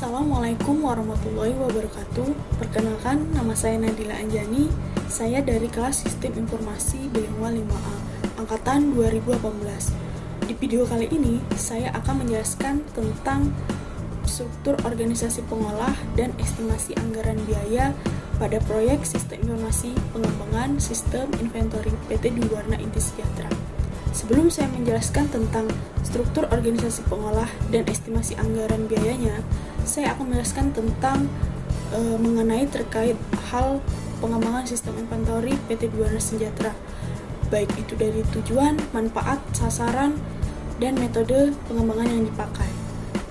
Assalamualaikum warahmatullahi wabarakatuh. Perkenalkan, nama saya Nadila Anjani. Saya dari kelas Sistem Informasi Bilingual 5A, Angkatan 2018. Di video kali ini, saya akan menjelaskan tentang struktur organisasi pengolah dan estimasi anggaran biaya pada proyek Sistem Informasi Pengembangan Sistem Inventory PT Dwi Warna Inti Sejahtera. Sebelum saya menjelaskan tentang struktur organisasi pengolah dan estimasi anggaran biayanya, saya akan menjelaskan tentang mengenai terkait hal pengembangan sistem inventory PT Dwi Warna Sejahtera, baik itu dari tujuan, manfaat, sasaran, dan metode pengembangan yang dipakai.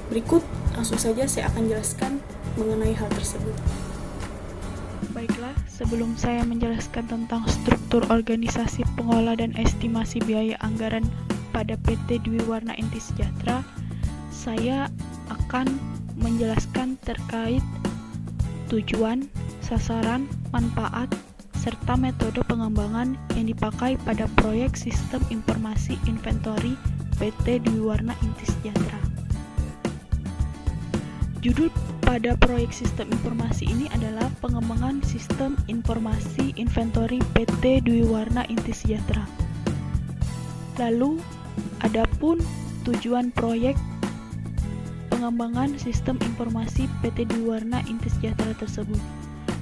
Berikut langsung saja saya akan jelaskan mengenai hal tersebut. Baiklah, sebelum saya menjelaskan tentang struktur organisasi pengolah dan estimasi biaya anggaran pada PT Dwi Warna Inti Sejahtera, saya akan menjelaskan terkait tujuan, sasaran, manfaat, serta metode pengembangan yang dipakai pada proyek Sistem Informasi Inventory PT Dwi Warna Inti Sejahtera. Judul pada proyek sistem informasi ini adalah pengembangan sistem informasi inventory PT Dwi Warna Inti Sejahtera. Lalu, adapun tujuan proyek pengembangan sistem informasi PT Dwi Warna Inti Sejahtera tersebut.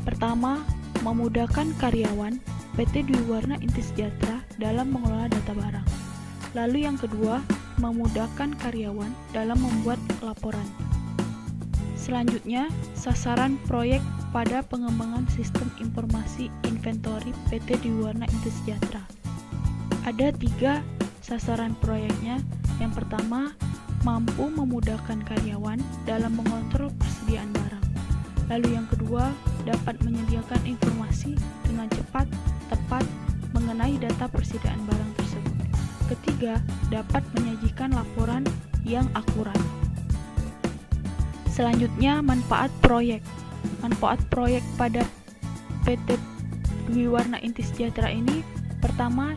Pertama, memudahkan karyawan PT Dwi Warna Inti Sejahtera dalam mengelola data barang. Lalu yang kedua, memudahkan karyawan dalam membuat laporan. Selanjutnya, sasaran proyek pada pengembangan sistem informasi inventory PT Dwi Warna Inti Sejahtera. Ada 3 sasaran proyeknya. Yang pertama, mampu memudahkan karyawan dalam mengontrol persediaan barang. Lalu yang kedua, dapat menyediakan informasi dengan cepat, tepat mengenai data persediaan barang tersebut. Ketiga, dapat menyajikan laporan yang akurat. Selanjutnya, manfaat proyek. Manfaat proyek pada PT Dwi Warna Inti Sejahtera ini, pertama,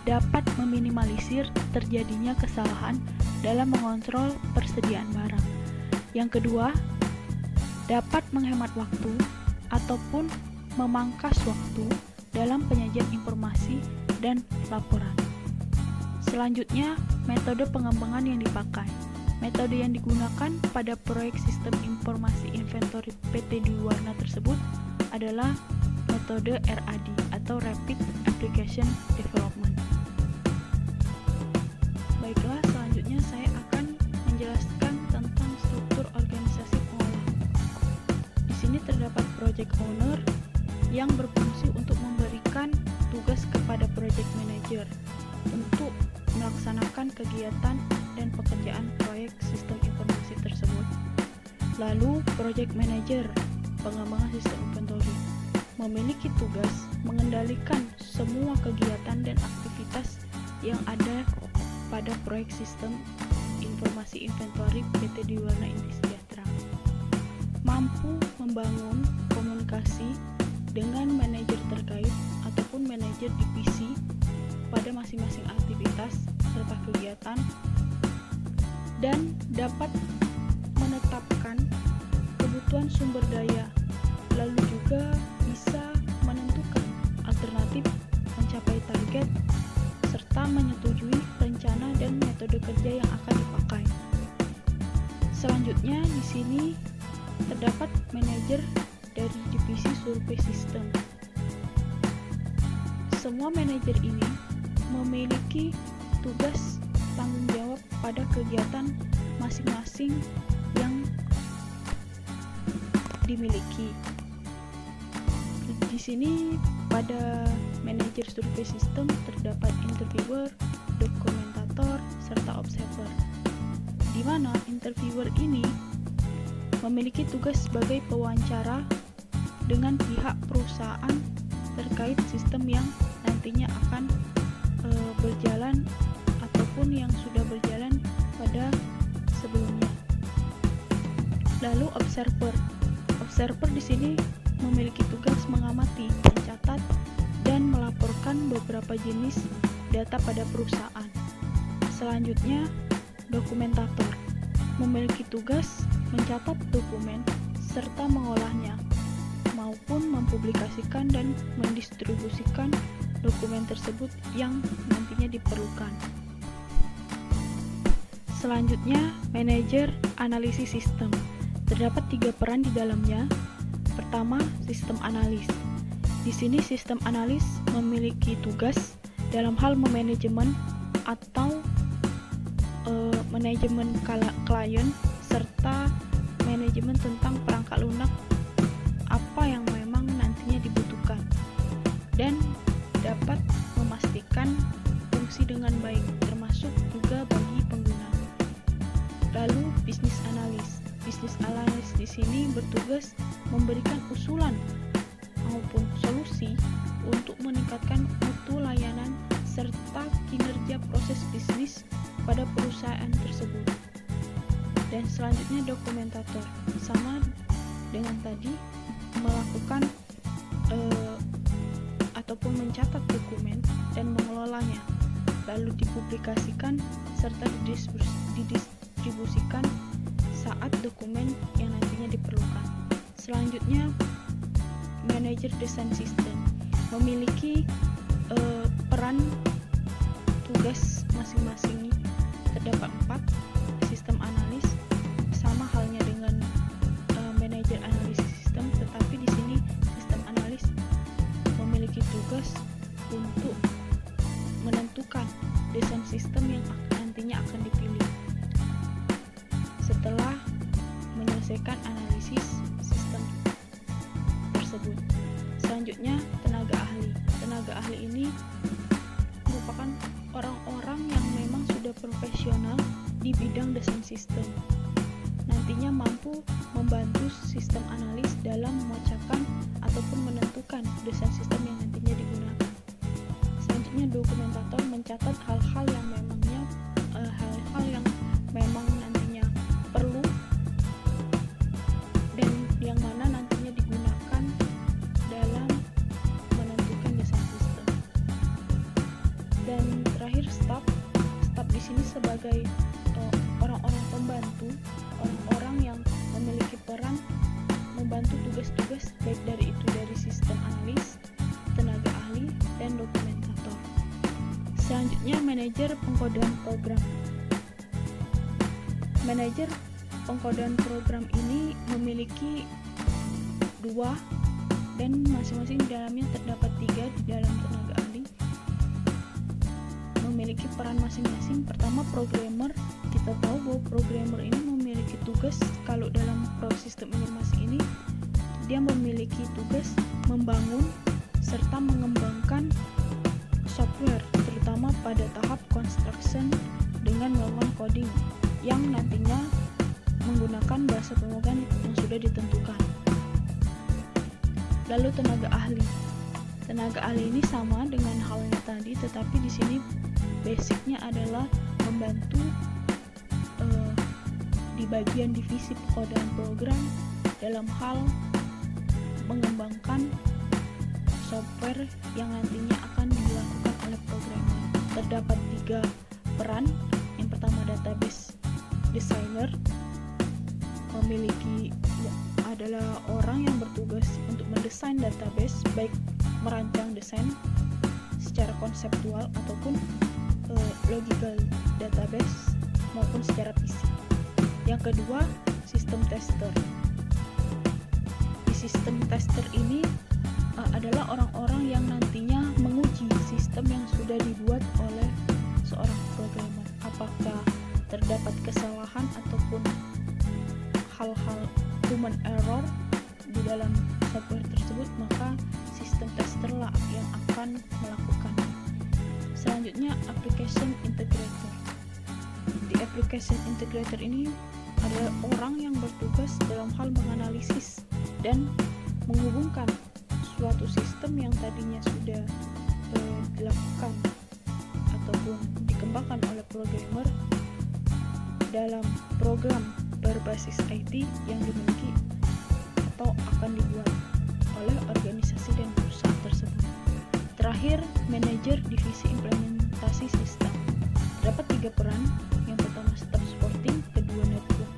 dapat meminimalisir terjadinya kesalahan dalam mengontrol persediaan barang. Yang kedua, dapat menghemat waktu ataupun memangkas waktu dalam penyajian informasi dan laporan. Selanjutnya, metode pengembangan yang dipakai. Metode yang digunakan pada proyek sistem informasi inventory PT Dwi Warna tersebut adalah metode RAD atau Rapid Application Development. Baiklah, selanjutnya saya akan menjelaskan tentang struktur organisasi pengolah. Di sini terdapat project owner yang berfungsi untuk memberikan tugas kepada project manager untuk melaksanakan kegiatan dan pekerjaan proyek sistem informasi tersebut. Lalu, project manager pengembangan sistem inventory memiliki tugas mengendalikan semua kegiatan dan aktivitas yang ada pada proyek sistem informasi inventory PT Dwi Warna Inti Sejahtera. Mampu membangun komunikasi dengan manajer terkait ataupun manajer divisi pada masing-masing aktivitas serta kegiatan, dan dapat menetapkan kebutuhan sumber daya, lalu juga bisa menentukan alternatif mencapai target serta menyetujui rencana dan metode kerja yang akan dipakai. Selanjutnya di sini terdapat manajer dari divisi survei sistem. Semua manajer ini memiliki tugas tanggung jawab pada kegiatan masing-masing yang dimiliki. Di sini pada manajer survei sistem terdapat interviewer, dokumentator, serta observer. Di mana interviewer ini memiliki tugas sebagai pewawancara dengan pihak perusahaan terkait sistem yang nantinya akan berjalan ataupun yang sudah berjalan pada sebelumnya. Lalu observer di sini memiliki tugas mengamati, mencatat, dan melaporkan beberapa jenis data pada perusahaan. Selanjutnya, dokumentator. memiliki tugas mencatat dokumen serta mengolahnya, maupun mempublikasikan dan mendistribusikan dokumen tersebut yang nantinya diperlukan. Selanjutnya, manajer analisis sistem. Terdapat 3 peran di dalamnya. Pertama, sistem analis. Di sini sistem analis memiliki tugas dalam hal memanajemen atau manajemen klien serta manajemen tentang perangkat lunak apa yang memang nantinya dibutuhkan dan dapat memastikan fungsi dengan baik, termasuk juga bagi pengguna. Lalu bisnis analis. Bisnis analis di sini bertugas memberikan usulan maupun solusi untuk meningkatkan mutu layanan serta kinerja proses bisnis pada perusahaan tersebut. Dan selanjutnya dokumentator, sama dengan tadi, melakukan ataupun mencatat dokumen dan mengelolanya, lalu dipublikasikan serta didistribusikan saat dokumen yang nantinya diperlukan. Selanjutnya, manajer desain sistem memiliki peran tugas masing-masing. Terdapat 4 sistem analis, sama halnya dengan manajer analisis sistem, tetapi di sini sistem analis memiliki tugas untuk menentukan desain sistem yang nantinya akan dipilih setelah menyelesaikan analisis sistem tersebut. Selanjutnya, tenaga ahli. Tenaga ahli ini merupakan orang-orang yang memang sudah profesional di bidang desain sistem. Nantinya mampu membantu sistem analis dalam memecahkan ataupun menentukan desain sistem yang nantinya digunakan. Selanjutnya, dokumentator mencatat hal-hal yang memang nantinya perlu dan yang mana nantinya digunakan dalam menentukan desain sistem. Dan terakhir, staf di sini sebagai orang-orang pembantu, orang-orang yang memiliki peran membantu tugas-tugas baik dari sistem analis, tenaga ahli, dan dokumentator. Selanjutnya, manajer pengkodean program. Manajer pengkodean program ini memiliki 2 dan masing-masing di dalamnya terdapat 3 di dalam tenaga ahli, memiliki peran masing-masing. Pertama, programmer. Kita tahu bahwa programmer ini memiliki tugas, kalau dalam sistem informasi ini dia memiliki tugas membangun serta mengembangkan software, terutama pada tahap construction dengan melakukan coding yang nantinya menggunakan bahasa pemrograman yang sudah ditentukan. Lalu tenaga ahli. Tenaga ahli ini sama dengan halnya tadi, tetapi di sini basicnya adalah membantu di bagian divisi pengkodean program dalam hal mengembangkan software yang nantinya akan dilakukan oleh programmer. Terdapat 3 peran. Yang pertama, database designer adalah orang yang bertugas untuk mendesain database, baik merancang desain secara konseptual ataupun logical database maupun secara fisik. Yang kedua, sistem tester. Di sistem tester ini adalah orang-orang yang nantinya menguji sistem yang sudah dibuat oleh seorang programmer. Apakah terdapat kesalahan ataupun hal-hal human error di dalam software tersebut, maka sistem tester lah yang akan melakukannya. Selanjutnya, application integrator. Di application integrator ini adalah orang yang bertugas dalam hal menganalisis dan menghubungkan suatu sistem yang tadinya sudah dilakukan ataupun dikembangkan oleh programmer dalam program berbasis IT yang dimiliki atau akan dibuat oleh organisasi dan perusahaan tersebut. Terakhir, manajer divisi implementasi sistem. Terdapat 3 peran. Yang pertama, staff supporting, kedua network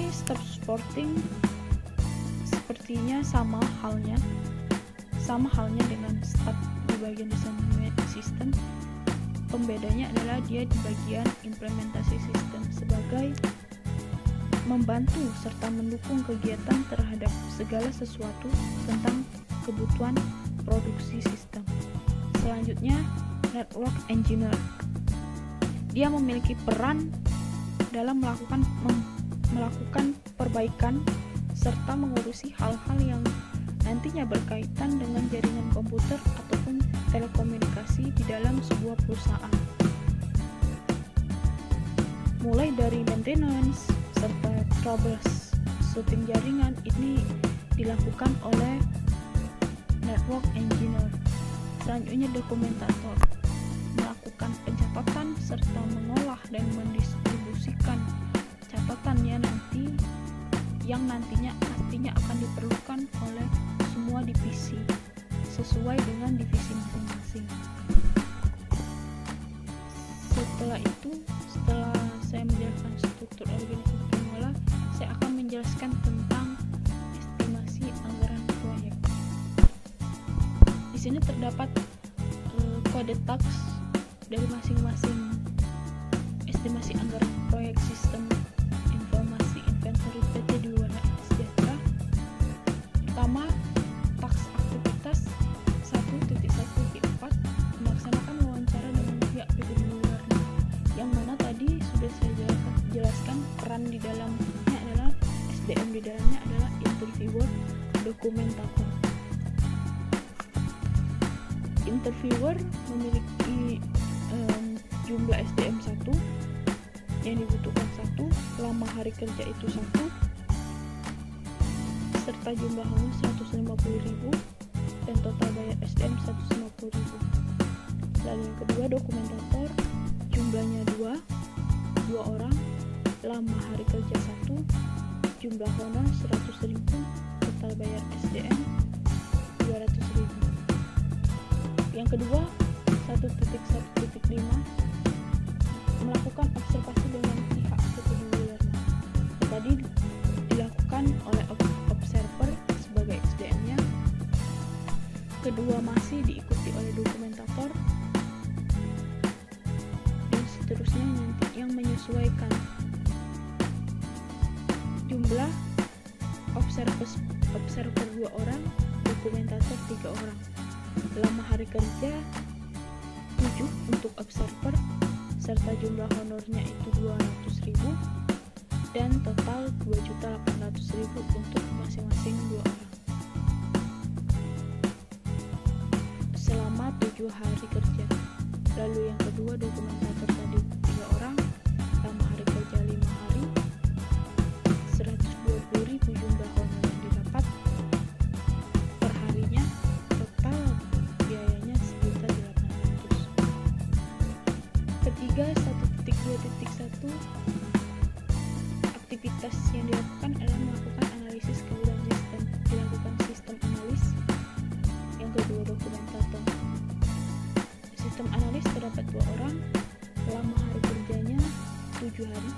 step supporting sepertinya sama halnya dengan step di bagian desain sistem. Pembedanya adalah dia di bagian implementasi sistem sebagai membantu serta mendukung kegiatan terhadap segala sesuatu tentang kebutuhan produksi sistem. Selanjutnya, network engineer. Dia memiliki peran dalam melakukan perbaikan serta mengurusi hal-hal yang nantinya berkaitan dengan jaringan komputer ataupun telekomunikasi di dalam sebuah perusahaan. Mulai dari maintenance serta troubleshooting jaringan ini dilakukan oleh network engineer. Selanjutnya, dokumentator melakukan pencatatan serta mengolah dan mendistribusikan catatannya yang nantinya pastinya akan diperlukan oleh semua divisi sesuai dengan divisi masing-masing. Setelah saya menjelaskan struktur organisasi pengelola, saya akan menjelaskan tentang estimasi anggaran proyek. Di sini terdapat kode task dari masing-masing estimasi anggaran proyek sistem informasi inventory PT Dwi Warna Intis Sejahtera. Pertama, task aktivitas 1.1.4 melaksanakan wawancara dengan pihak PT Dwi Warna, yang mana tadi sudah saya jelaskan peran di dalamnya adalah SDM di dalamnya adalah interviewer, dokumentator. Interviewer memiliki jumlah SDM 1 yang dibutuhkan 1, lama hari kerja itu 1, serta jumlah honor 150.000 dan total bayar SDM 150.000. Lalu yang kedua, dokumentator, jumlahnya 2 orang, lama hari kerja 1, jumlah honor 100.000, total bayar SDM 200.000. Yang kedua, 1.1.5 melakukan observasi dengan pihak PT Dwi Warna. Tadi dilakukan oleh observer sebagai SDM-nya. Kedua, masih diikuti oleh dokumentator, dan seterusnya nanti yang menyesuaikan. Jumlah observer 2 orang, dokumentator 3 orang. Lama hari kerja 7 untuk observer, serta jumlah honornya itu 200.000 dan total 2.800.000 untuk masing-masing 2 orang selama 7 hari kerja. Lalu yang kedua, dokumentator tadi 3 orang, lama hari kerja 5 hari, 120.000 jumlah honor yang didapat per harinya, total biayanya 1.800.000. Ketiga, 1.2.1 aktivitas yang dilakukan adalah melakukan analisis kebutuhan sistem, dilakukan sistem analis. Yang kedua, dokumentator. Sistem analis terdapat 2 orang, lama hari kerjanya 7 hari,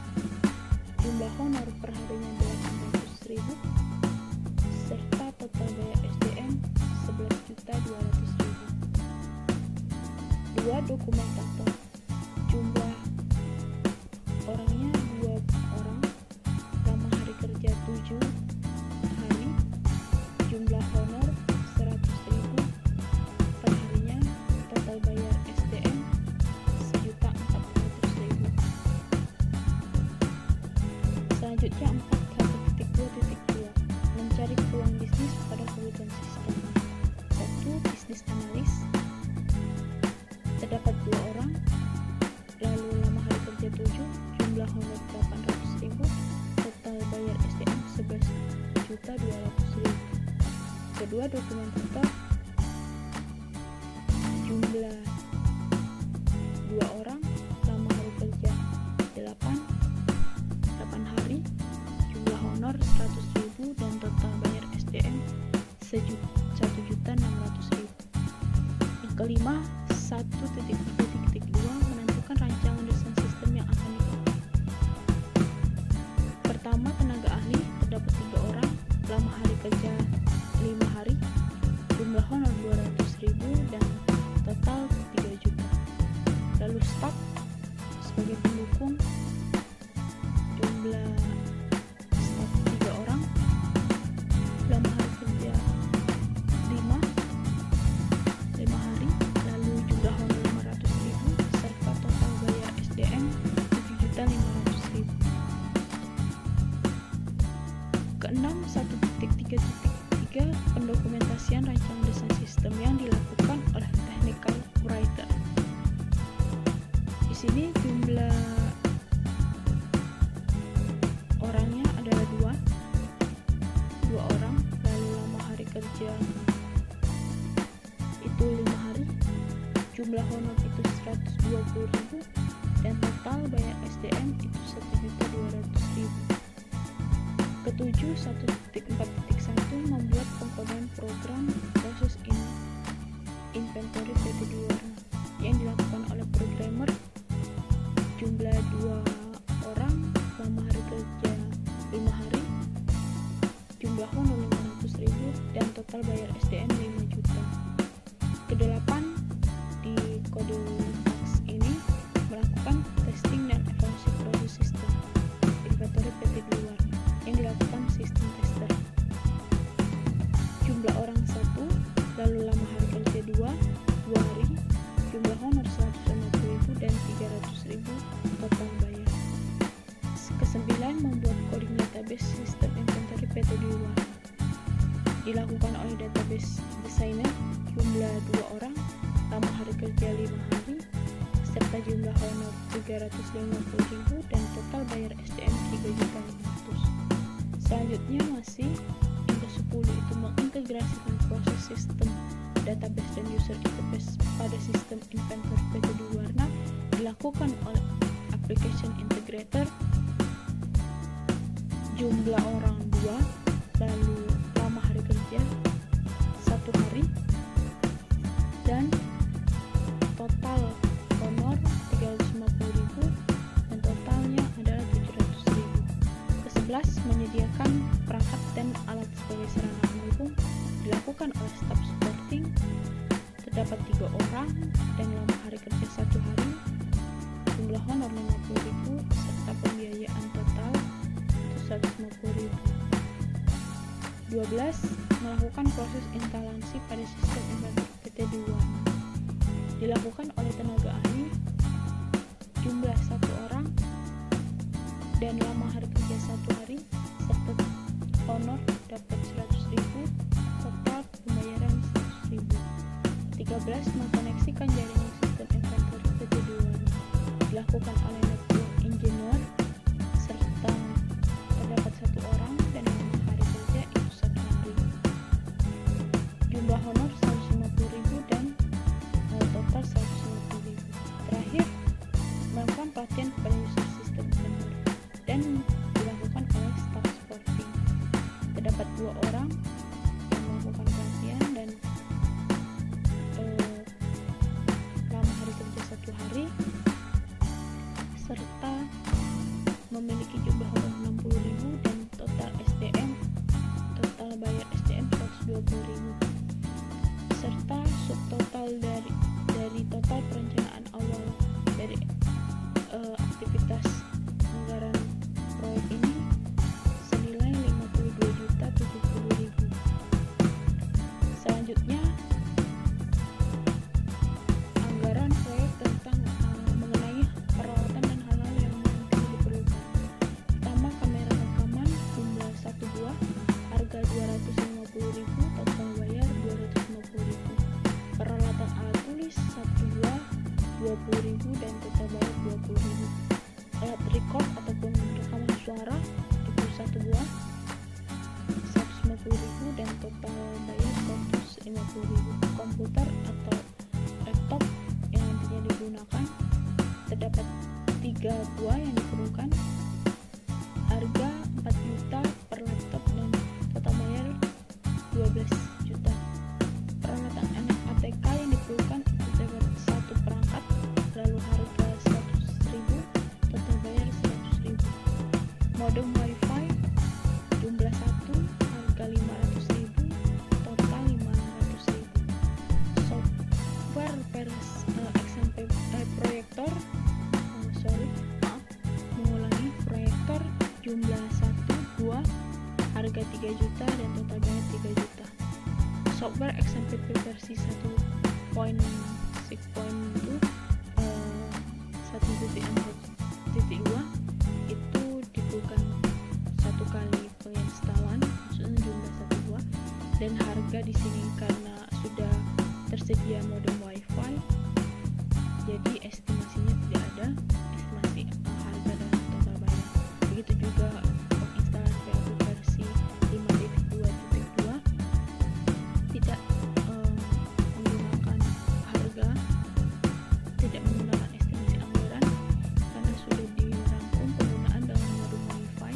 jumlah honor per harinya 800.000, serta total bayar SDM 11.200.000. 2, dokumentator. Jumlah orangnya 2 orang, lama hari kerja 7 hari, jumlah honor 100.000 per harinya, total bayar SDM 1.400.000. Selanjutnya 4.1.2.2 mencari peluang bisnis pada kebutuhan sistem. 1, bisnis analis, terdapat 2 orang, lalu lama hari kerja 7, jumlah honor 800.000, total bayar SDM 11.200.000. Kedua, dokumentator, jumlah 2 orang, lama hari kerja 8 hari, jumlah honor 100.000 dan total bayar SDM 1.600.000. Yang kelima, 1.3.2 menentukan rancangan desain sistem yang akan dipakai. Pertama, tenaga ahli staf sebagai pendukung, jumlah staf 3 orang, lama hari kerja 5 hari, lalu jumlah honor 500.000 serta total bayar SDM 7.500.000. Keenam, 1.3.3 pendokumentasian rancangan desain sistem yang dilakukan oleh technical writer. Di sini jumlah orangnya adalah 2 orang, lalu lama hari kerja itu 5 hari, jumlah honor itu 120.000 dan total bayar SDM itu 1.200.000. Ketujuh, 1.4.1 membuat komponen program proses inventory PT Dwi Warna yang dilakukan oleh programmer, jumlah 2 orang, lama hari kerja 5 hari, jumlah honor 500.000 dan total bayar SDM 5 juta. Kedelapan, di kode taks ini melakukan testing dan evaluasi proses sistem inventory PT Dwi Warna yang dilakukan sistem tester. Jumlah orang 1, lalu lama hari kerja 2 hari, jumlah honor 150.000 dan 300.000 total bayar. Kesembilan, membuat coding database sistem inventory PT Dwi Warna dilakukan oleh database designer, jumlah 2 orang, lama hari kerja 5 hari, serta jumlah honor 350.000 dan total bayar SDM 3.500.000. Selanjutnya masih yang ke-10, itu mengintegrasikan proses sistem database dan user interface pada sistem inventory PT Dwi Warna dilakukan oleh application integrator, jumlah orang 2, lalu lama hari kerja 1 hari, dan total honor 350.000 dan totalnya adalah 700.000. Ke-11, menyediakan perangkat dan alat sebagai sarana pendukung dilakukan oleh staff supporting, terdapat 3 orang dan lama hari kerja 1 hari, jumlah honor 50.000 serta pembiayaan total 150.000. 12, melakukan proses instalasi pada sistem inventory PT Dwi Warna dilakukan oleh tenaga ahli, jumlah 1 orang dan lama hari kerja 1 hari, serta honor dapat 100.000, total pembayaran 100.000. 13, mengkoneksikan jaringan sistem inventory PT Dwi Warna dilakukan oleh network engineer, serta terdapat 1 orang dan lama hari kerja itu 1 hari, jumlah honor 150.000 dan total 150.000. Terakhir, melakukan pelatihan kepada user sistem inventory dan dilakukan oleh staff supporting. Terdapat 2 orang yang melakukan pelatihan dan lama hari kerja 1 hari, serta memiliki jumlah honor 60.000 dan total bayar SDM 120.000, serta subtotal dari total perencanaan awal dari aktivitas anggaran proyek ini senilai 52.070.000. Selanjutnya, anggaran proyek tentang mengenai peralatan dan hal-hal yang nanti diperlukan. Pertama, kamera rekaman jumlah 1 buah, harga 250.000, total bayar 250.000. Peralatan alat tulis 1 buah 20.000 dan total bayar 20.000. Alat record ataupun rekaman suara itu 1 buah 150.000 dan total bayar 150.000. Komputer atau laptop yang nantinya digunakan terdapat 3 buah yang diperlukan, harga 4 juta per laptop dan total bayar 12 juta. Peralatan ATK yang diperlukan itu dapat 1 perangkat, lalu harga 100.000, total bayar 100.000. Modem wifi jumlah 1, harga 500.000, total 500.000. Software XMP proyektor juta dan total bayar 3 juta. Software XMPP versi 1.6.2 itu dibutuhkan 1 kali penginstalan, maksudnya jumlah 1 buah, dan harga di sini karena sudah tersedia modem WiFi, jadi estimasinya tidak ada estimasi harga dan total bayar. Begitu juga penginstalan PHP versi 5.2.2 tidak menggunakan harga, tidak menggunakan estimasi anggaran karena sudah dirangkum penggunaan dengan modem WiFi.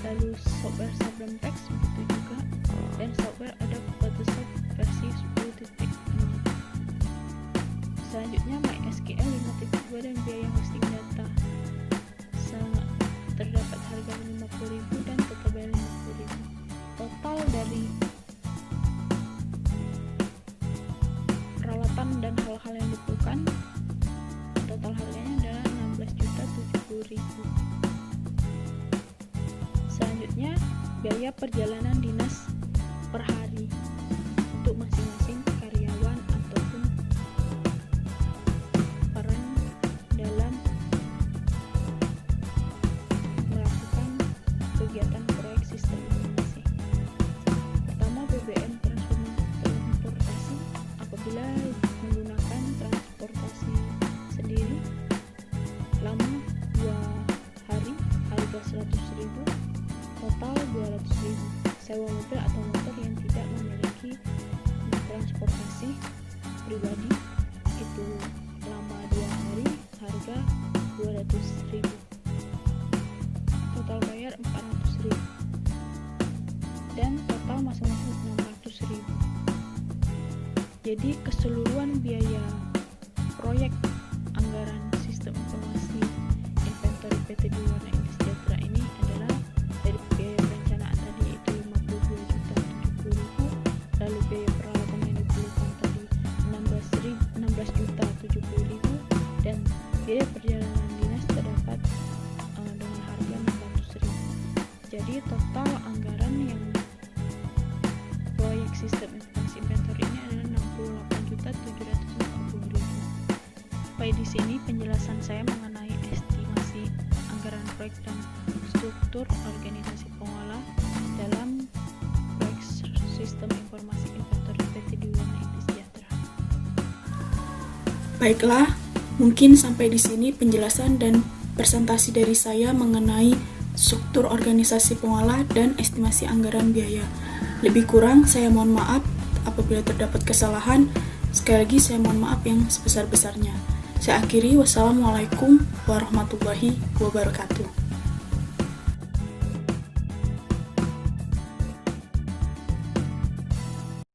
Lalu software Sublime Text begitu juga, dan software Adobe Photoshop versi 10.0. Selanjutnya MySQL 5.2 dan biaya hosting data. Terdapat harga 50.000 dan total bayar 50.000. Total dari peralatan dan hal-hal yang diperlukan, total harganya adalah 16.070.000. Selanjutnya biaya perjalanan dinas per hari untuk masing-masing karyawan ataupun peran dalam melakukan kegiatan proyek sistem informasi. Pertama, BBM transportasi apabila menggunakan transportasi sendiri lama 2 hari, harga 100.000, total 200.000. Sewa mobil atau motor yang tidak memiliki transportasi pribadi itu lama 2 hari, harga 200.000. Total bayar 400.000 dan total masing-masing 600.000. Jadi keseluruhan biaya proyek anggaran sistem informasi inventory PT Dwi Warna Intis Sejahtera ini adalah dari biaya perencanaan tadi itu 52.070.000, lalu biaya peralatan yang diperlukan tadi 16.070.000, dan biaya perjalanan dinas terdapat dengan harga 600.000. Jadi total anggaran yang proyek sistem informasi inventory ini adalah 68.740.000. Sampai di sini penjelasan saya mengenai estimasi anggaran proyek dan struktur organisasi pengolah dalam proyek sistem informasi inventory PT Dwi Warna Intis Sejahtera. Baiklah, mungkin sampai di sini penjelasan dan presentasi dari saya mengenai struktur organisasi pengolah dan estimasi anggaran biaya. Lebih kurang saya mohon maaf apabila terdapat kesalahan. Sekali lagi saya mohon maaf yang sebesar-besarnya. Saya akhiri, wassalamualaikum warahmatullahi wabarakatuh.